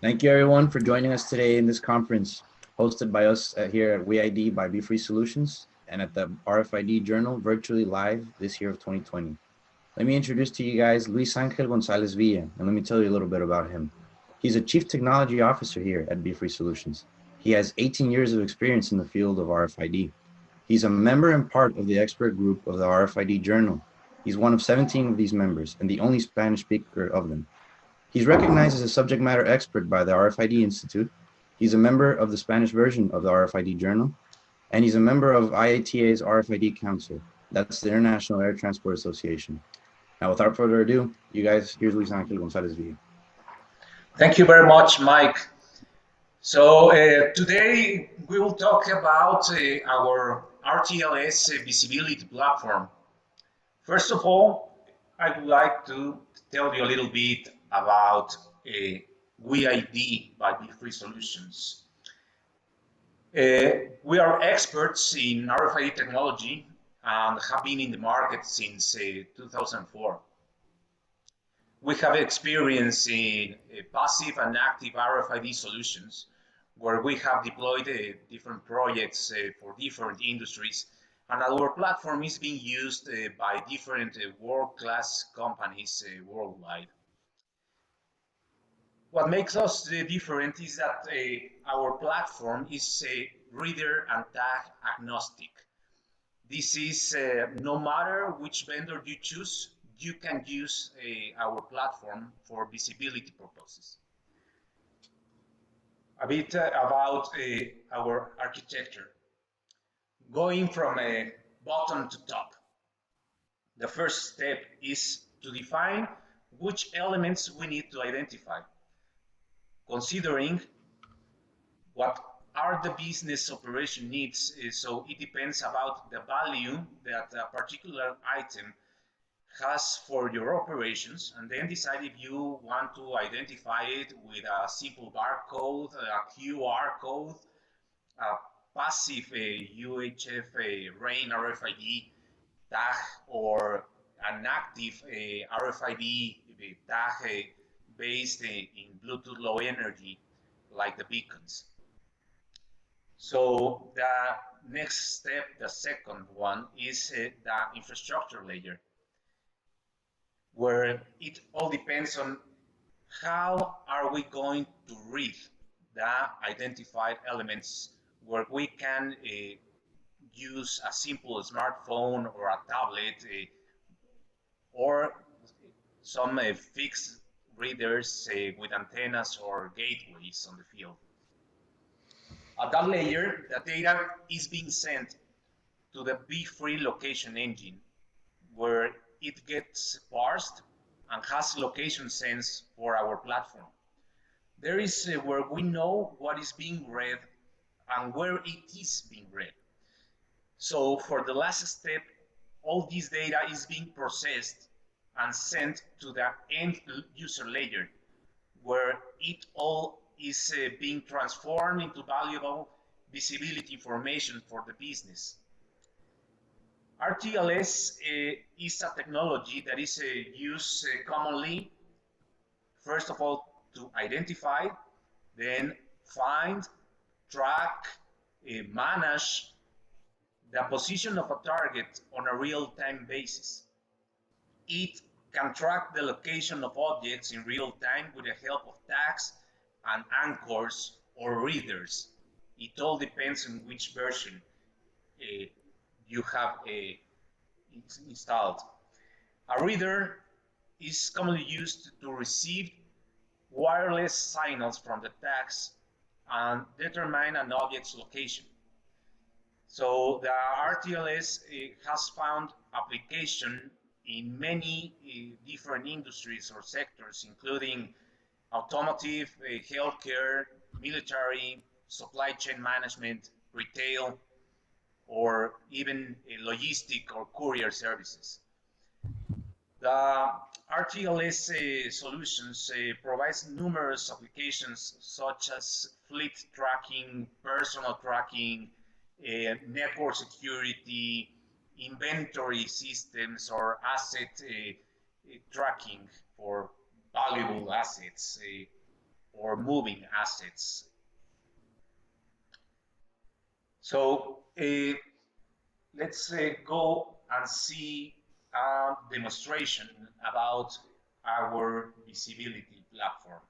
Thank you everyone for joining us today in this conference hosted by us here at WeID by Be Free Solutions and at the RFID Journal virtually live this year of 2020. Let me introduce to you guys Luis Angel Gonzalez Villa, and let me tell you a little bit about him. He's a Chief Technology Officer here at Be Free Solutions. He has 18 years of experience in the field of RFID. He's a member and part of the expert group of the RFID Journal. He's one of 17 of these members and the only Spanish speaker of them. He's recognized as a subject matter expert by the RFID Institute. He's a member of the Spanish version of the RFID Journal, and he's a member of IATA's RFID Council. That's the International Air Transport Association. Now, without further ado, you guys, here's Luis Angel Gonzalez Villa. Thank you very much, Mike. So today we will talk about our RTLS visibility platform. First of all, I would like to tell you a little bit about WeID by Be Free Solutions. We are experts in RFID technology and have been in the market since 2004. We have experience in passive and active RFID solutions, where we have deployed different projects for different industries, and our platform is being used by different world-class companies worldwide. What makes us different is that our platform is reader and tag agnostic. This is no matter which vendor you choose, you can use our platform for visibility purposes. A bit about our architecture. Going from bottom to top. The first step is to define which elements we need to identify, considering what are the business operation needs. So it depends about the value that a particular item has for your operations, and then decide if you want to identify it with a simple barcode, a QR code, a passive UHF RAIN RFID tag, or an active RFID tag based in Bluetooth Low Energy, like the beacons. So the next step, the second one, is the infrastructure layer, where it all depends on how are we going to read the identified elements, where we can use a simple smartphone or a tablet or some fixed readers with antennas or gateways on the field. At that layer, the data is being sent to the Be Free location engine, where it gets parsed and has location sense for our platform. There is where we know what is being read and where it is being read. So for the last step, all this data is being processed and sent to the end user layer, where it all is being transformed into valuable visibility information for the business. RTLS is a technology that is used commonly, first of all, to identify, then find, track, manage the position of a target on a real-time basis. It can track the location of objects in real time with the help of tags and anchors or readers. It all depends on which version you have installed. A reader is commonly used to receive wireless signals from the tags and determine an object's location. So the RTLS has found application in many different industries or sectors, including automotive, healthcare, military, supply chain management, retail, or even logistic or courier services. The RTLS solutions provides numerous applications such as fleet tracking, personal tracking, network security, inventory systems, or asset tracking for valuable assets, or moving assets. So let's go and see a demonstration about our visibility platform.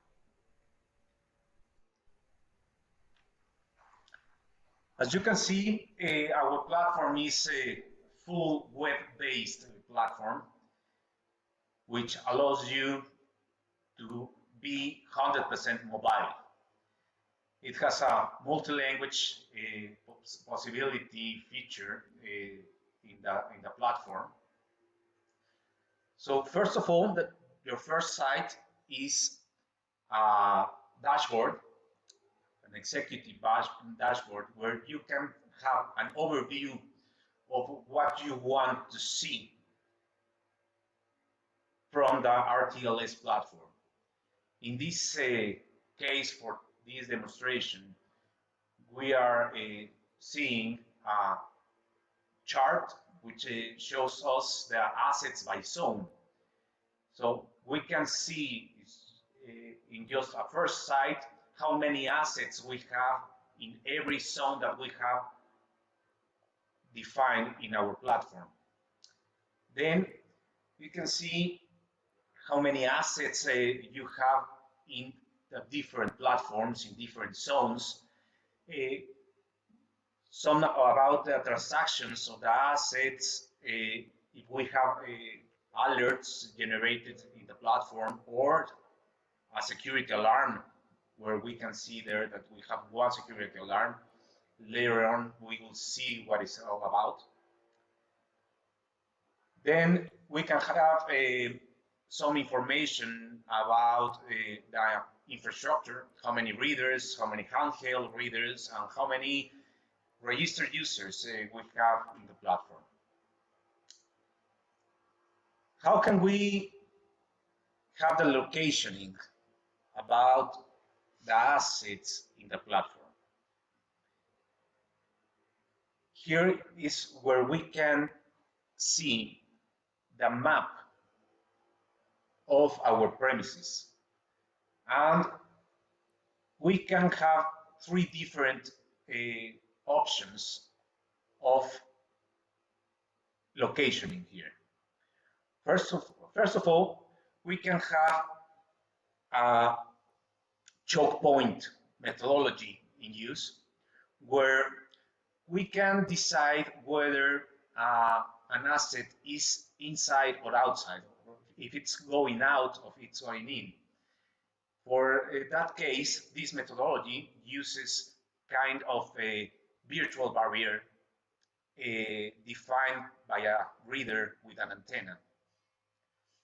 As you can see, our platform is a full web-based platform, which allows you to be 100% mobile. It has a multi-language possibility feature in the platform. So first of all, your first site is a dashboard, an executive dashboard, where you can have an overview of what you want to see from the RTLS platform. In this case, for this demonstration, we are seeing a chart which shows us the assets by zone. So we can see in just a first site how many assets we have in every zone that we have defined in our platform. Then you can see how many assets you have in the different platforms, in different zones. Some about the transactions of the assets, if we have alerts generated in the platform, or a security alarm, where we can see there that we have one security alarm. Later on, we will see what it's all about. Then we can have some information about the infrastructure, how many readers, how many handheld readers, and how many registered users we have in the platform. How can we have the locationing about the assets in the platform? Here is where we can see the map of our premises, and we can have three different options of locationing here. First of all, we can have a choke point methodology in use, where we can decide whether an asset is inside or outside, or if it's going out or if it's going in. For that case, this methodology uses kind of a virtual barrier defined by a reader with an antenna.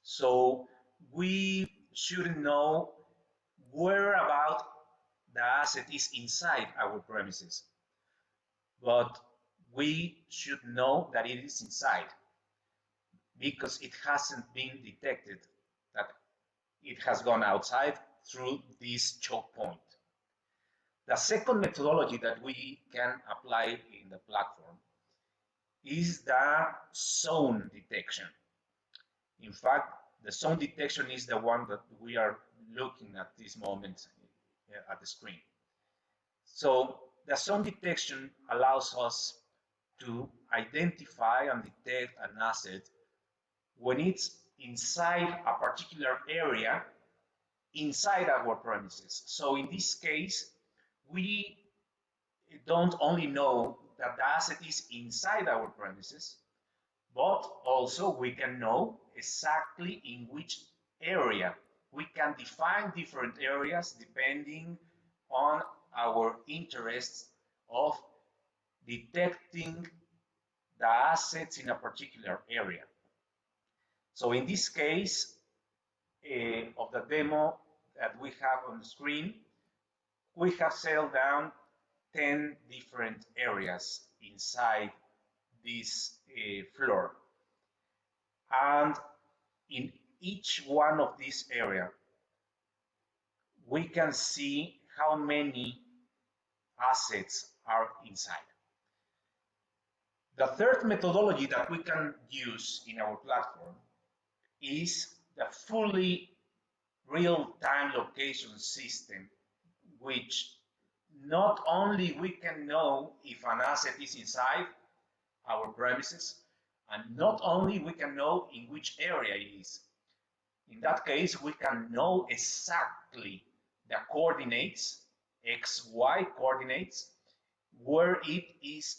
So we should know where about the asset is inside our premises, but we should know that it is inside because it hasn't been detected that it has gone outside through this choke point. The second methodology that we can apply in the platform is the zone detection. In fact, the zone detection is the one that we are looking at this moment at the screen. So the zone detection allows us to identify and detect an asset when it's inside a particular area inside our premises. So in this case, we don't only know that the asset is inside our premises, but also we can know exactly in which area. We can define different areas depending on our interests of detecting the assets in a particular area. So in this case of the demo that we have on the screen, we have settled down 10 different areas inside this floor. And in each one of these areas, we can see how many assets are inside. The third methodology that we can use in our platform is the fully real-time location system which not only we can know if an asset is inside our premises, and not only we can know in which area it is. In that case, we can know exactly the coordinates, x, y coordinates, where it is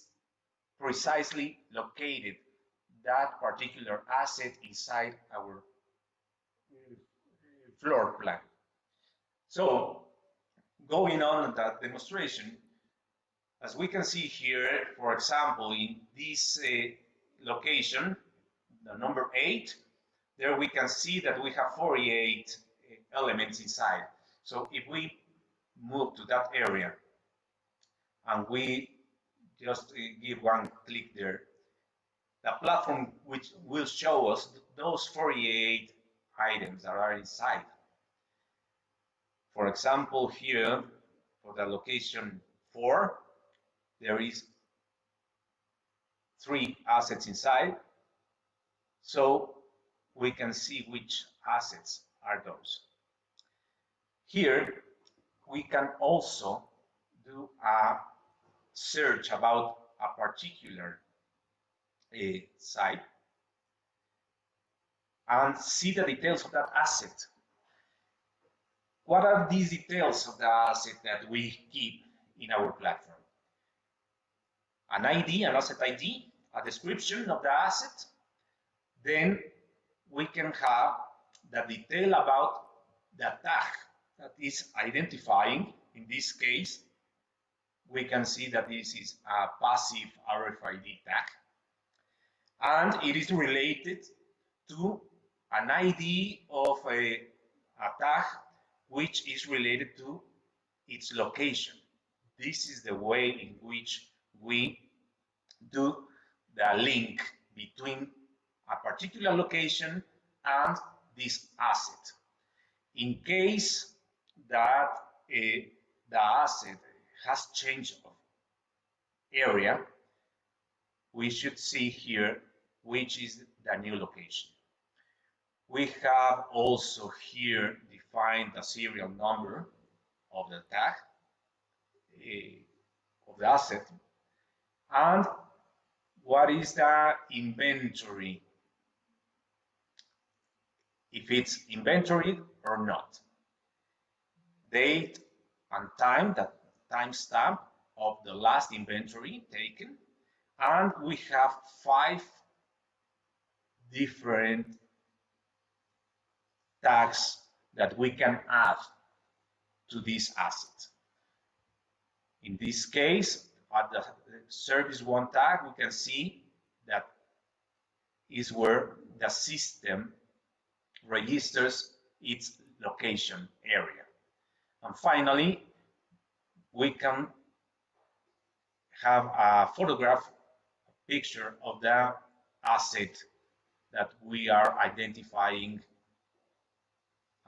precisely located, that particular asset inside our floor plan. So, going on in that demonstration, as we can see here, for example, in this location, the number 8, there we can see that we have 48 elements inside. So if we move to that area and we just give one click there, the platform which will show us those 48 items that are inside. For example, here for the location 4, there is 3 assets inside, so we can see which assets are those. Here we can also do a search about a particular site and see the details of that asset. What are these details of the asset that we keep in our platform? An ID, an asset ID, a description of the asset. Then we can have the detail about the tag that is identifying. In this case, we can see that this is a passive RFID tag, and it is related to an ID of a tag which is related to its location. This is the way in which we do the link between a particular location and this asset. In case that the asset has changed of area, we should see here which is the new location. We have also here defined the serial number of the tag of the asset, and what is the inventory, if it's inventoried or not, date and time, the timestamp of the last inventory taken, and we have 5 different tags that we can add to this asset. In this case, at the service 1 tag, we can see that is where the system registers its location area. And finally, we can have a photograph, a picture of the asset that we are identifying,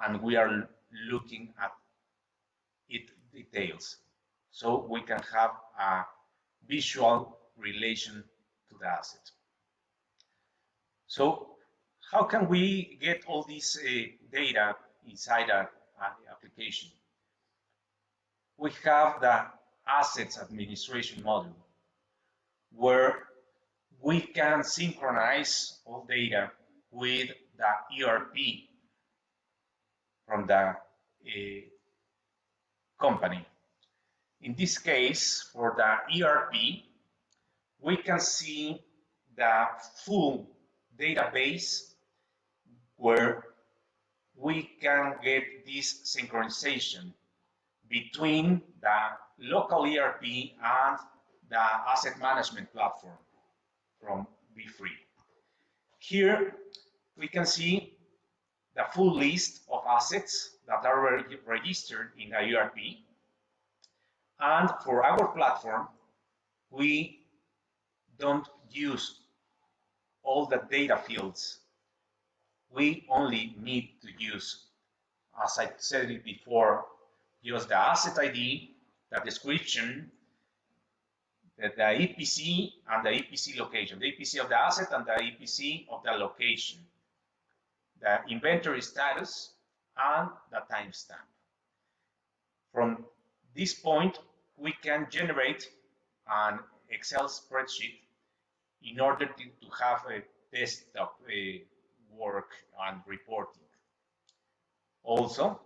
and we are looking at its details. So we can have a visual relation to the asset. So how can we get all this data inside an application? We have the assets administration module, where we can synchronize all data with the ERP from the company. In this case, for the ERP, we can see the full database where we can get this synchronization between the local ERP and the asset management platform from B3. Here we can see the full list of assets that are registered in the ERP. And for our platform, we don't use all the data fields. We only need to use, as I said it before, just the asset ID, the description, the EPC and the EPC location, the EPC of the asset and the EPC of the location, the inventory status, and the timestamp. From this point, we can generate an Excel spreadsheet in order to have a desktop work and reporting. Also,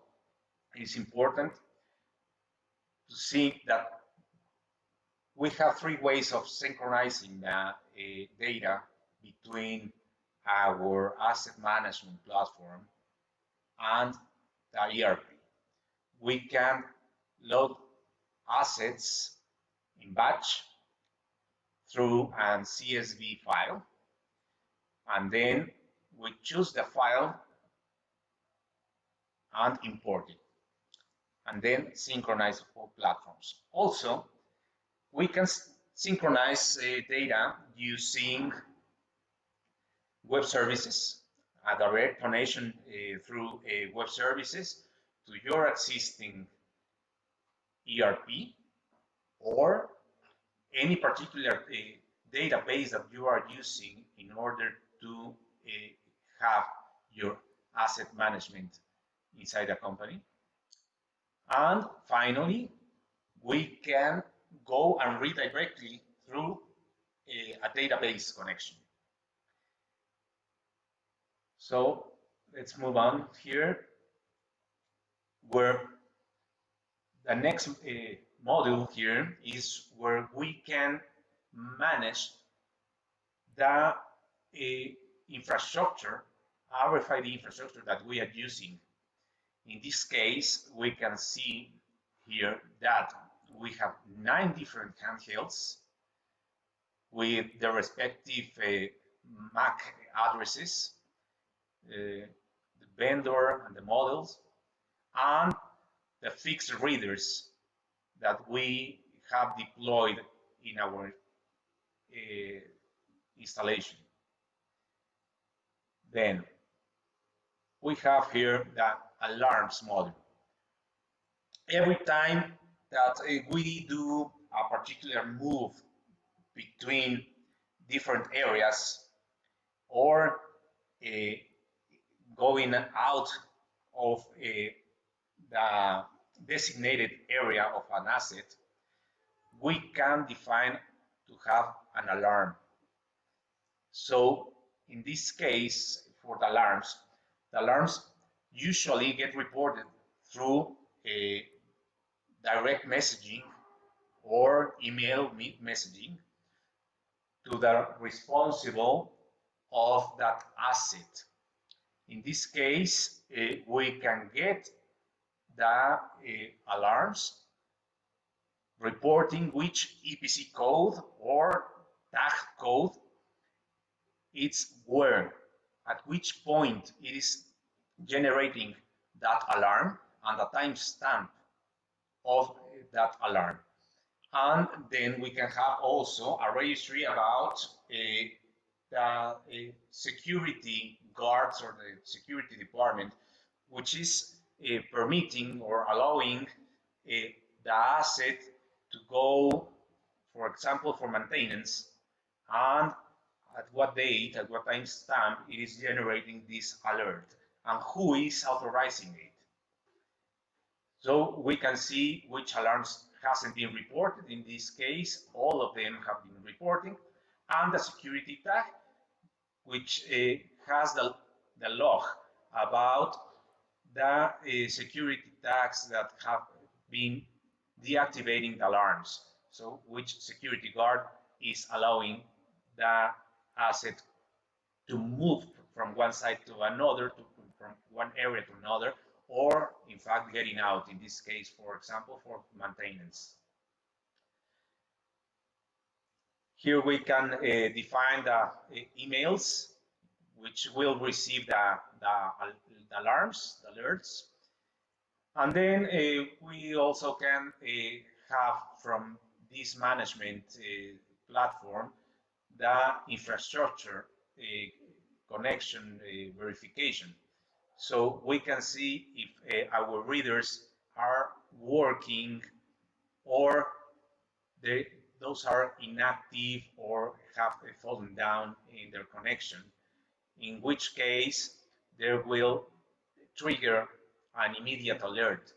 it's important to see that we have three ways of synchronizing the data between our asset management platform and the ERP. We can load assets in batch through an CSV file, and then we choose the file and import it, and then synchronize all platforms. Also, we can synchronize data using web services, a direct connection through web services to your existing ERP or any particular database that you are using in order to have your asset management inside a company. And finally, we can go and read directly through a database connection. So let's move on here, where the next module here is where we can manage the infrastructure, RFID infrastructure that we are using. In this case, we can see here that we have 9 different handhelds with the respective MAC addresses, the vendor and the models, and the fixed readers that we have deployed in our installation. Then we have here the alarms module. Every time that we do a particular move between different areas or going out of the designated area of an asset, we can define to have an alarm. So in this case, for the alarms usually get reported through a direct messaging or email messaging to the responsible of that asset. In this case, we can get the alarms reporting which EPC code or tag code it's where, at which point it is generating that alarm and the timestamp of that alarm. And then we can have also a registry about the security guards or the security department, which is permitting or allowing the asset to go, for example, for maintenance, and at what date, at what time stamp it is generating this alert, and who is authorizing it. So we can see which alarms hasn't been reported. In this case, all of them have been reporting, and the security tag, which has the log about the security tags that have been deactivating the alarms. So which security guard is allowing the asset to move from one side to another, from one area to another, or in fact getting out, in this case, for example, for maintenance. Here we can define the emails which will receive the alarms, the alerts. And then we also can have from this management platform the infrastructure connection verification. So we can see if our readers are working or those are inactive or have fallen down in their connection, in which case there will trigger an immediate alert,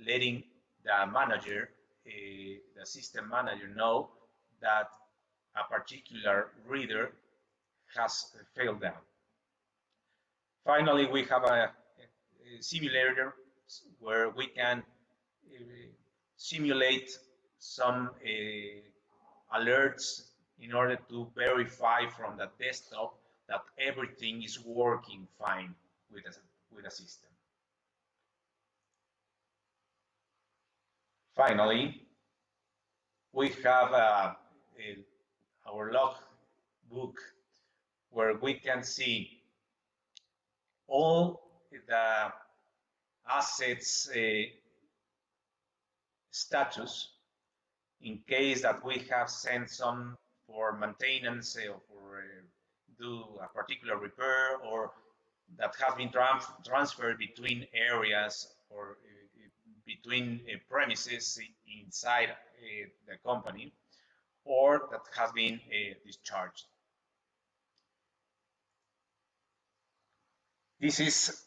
letting the manager the system manager know that a particular reader has failed down. Finally, we have a simulator where we can simulate some alerts in order to verify from the desktop that everything is working fine with the system. Finally, we have our log book where we can see all the assets status in case that we have sent some for maintenance or for do a particular repair, or that have been transferred between areas or between premises inside the company, or that has been discharged. This is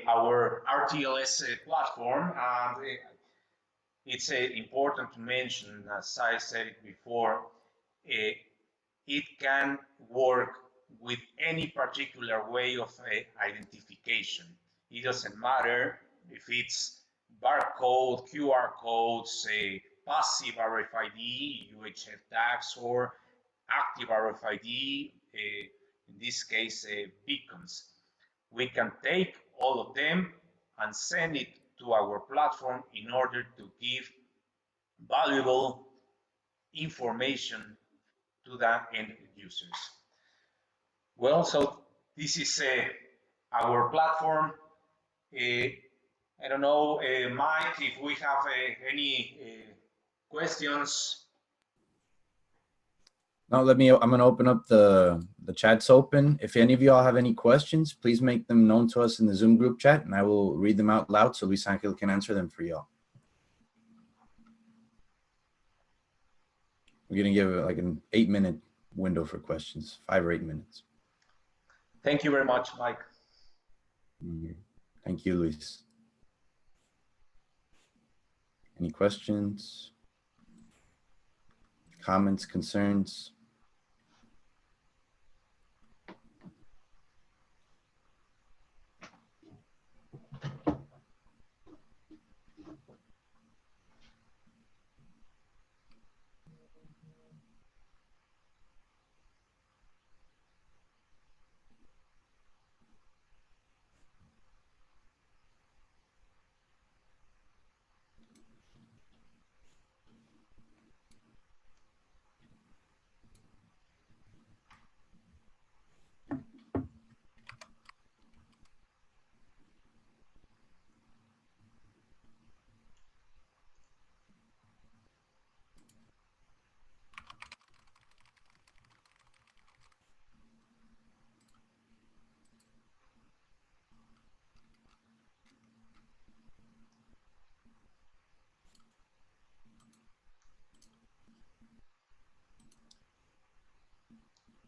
our RTLS platform, and it's important to mention, as I said it before, it can work with any particular way of identification. It doesn't matter if it's barcode, QR codes, passive RFID, UHF tags, or active RFID, in this case, beacons. We can take all of them and send it to our platform in order to give valuable information to the end users. Well, so this is our platform. I don't know, Mike, if we have any questions. No, I'm going to open up the chat's open. If any of you all have any questions, please make them known to us in the Zoom group chat, and I will read them out loud so Luis Angel can answer them for y'all. We're going to give like an 8-minute window for questions, 5 or 8 minutes. Thank you very much, Mike. Thank you, Luis. Any questions, comments, concerns?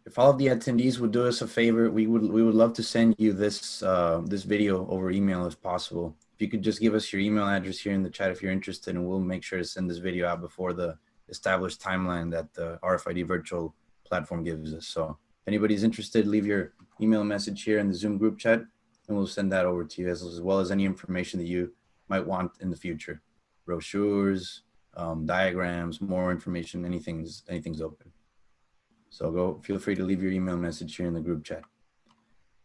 If all of the attendees would do us a favor, we would love to send you this this video over email if possible. If you could just give us your email address here in the chat if you're interested, and we'll make sure to send this video out before the established timeline that the RFID virtual platform gives us. So if anybody's interested, leave your email message here in the Zoom group chat, and we'll send that over to you, as well as any information that you might want in the future. Brochures, diagrams, more information, anything's open. So feel free to leave your email message here in the group chat.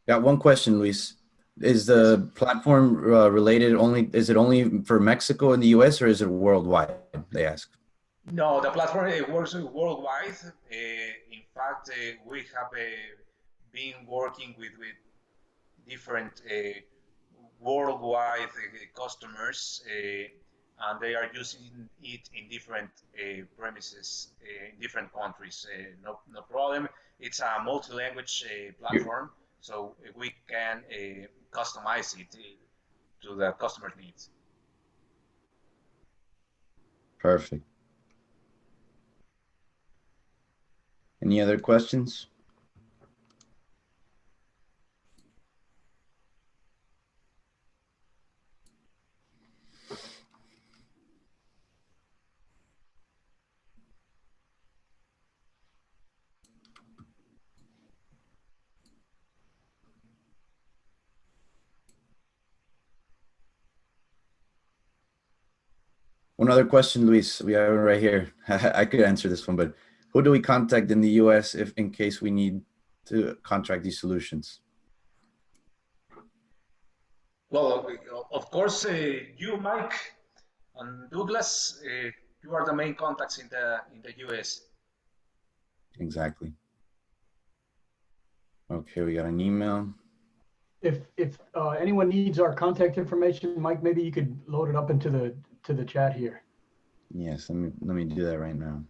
Got one question, Luis. Is the platform related only, is it only for Mexico and the US, or is it worldwide, they ask? No, the platform works worldwide. In fact, we have been working with different worldwide customers, and they are using it in different premises in different countries. No problem. It's a multi-language platform, so we can customize it to the customer's needs. Perfect. Any other questions? One other question, Luis, we have it right here. I could answer this one, but who do we contact in the US if in case we need to contract these solutions? Well, of course, you, Mike, and Douglas, you are the main contacts in the US. Exactly. Okay, we got an email. If anyone needs our contact information, Mike, maybe you could load it up into the chat here. Yes, let me do that right now.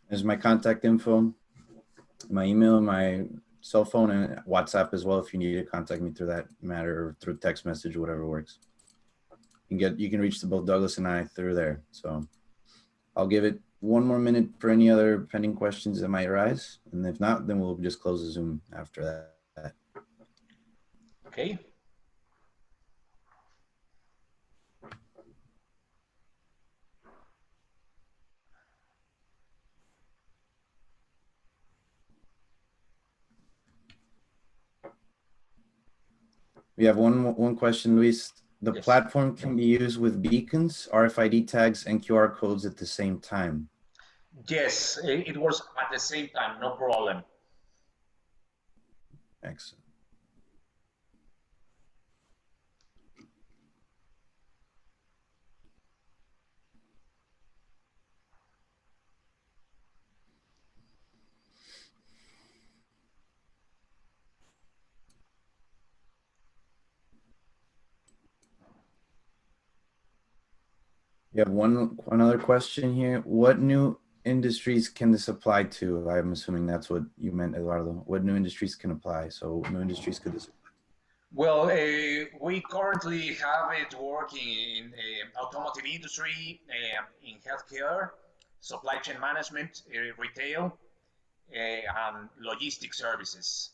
There's my contact info, my email, my cell phone, and WhatsApp as well if you need to contact me through that matter or through text message, whatever works. You can reach both Douglas and I through there. So I'll give it one more minute for any other pending questions that might arise. And if not, then we'll just close the Zoom after that. Okay. We have one question, Luis. The Yes. platform can be used with beacons, RFID tags, and QR codes at the same time. Yes, it was at the same time, no problem. Excellent. You have one other question here. What new industries can this apply to? I'm assuming that's what you meant, Eduardo. What new industries can apply? So what new industries could this apply? Well, we currently have it working in automotive industry, in healthcare, supply chain management, retail, and logistic services.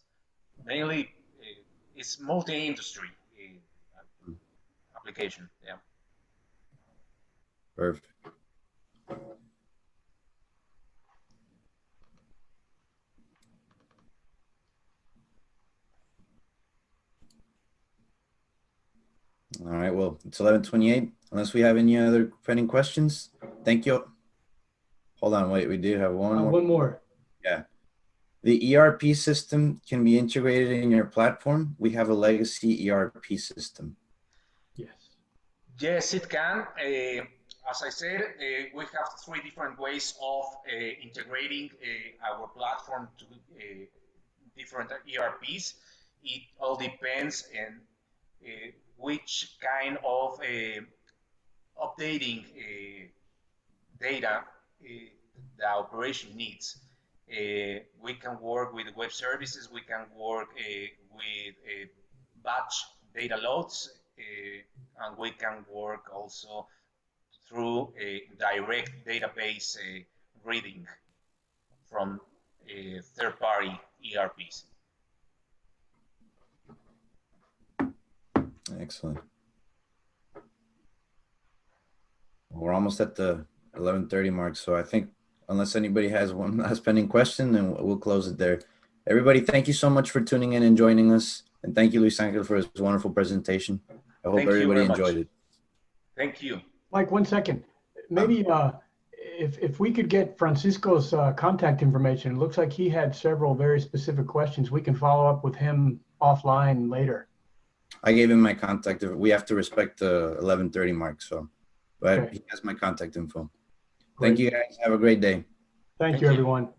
Mainly, it's multi-industry application. Yeah. Perfect. All right, well, it's 11:28. Unless we have any other pending questions, thank you. Hold on, wait, we do have one more. One more. Yeah. The ERP system can be integrated in your platform. We have a legacy ERP system. Yes. Yes, it can. As I said, we have three different ways of integrating our platform to different ERPs. It all depends on which kind of updating data the operation needs. We can work with web services, we can work with batch data loads, and we can work also through a direct database reading from third-party ERPs. Excellent. We're almost at the 11:30 mark, so I think unless anybody has one last pending question, then we'll close it there. Everybody, thank you so much for tuning in and joining us, and thank you, Luis Angel, for his wonderful presentation. I hope everybody enjoyed it. Thank you. Mike, 1 second. Maybe if we could get Francisco's contact information, it looks like he had several very specific questions. We can follow up with him offline later. I gave him my contact. We have to respect the 11:30 mark, so, but Okay. he has my contact info. Great. Thank you guys. Have a great day. Thank you, everyone.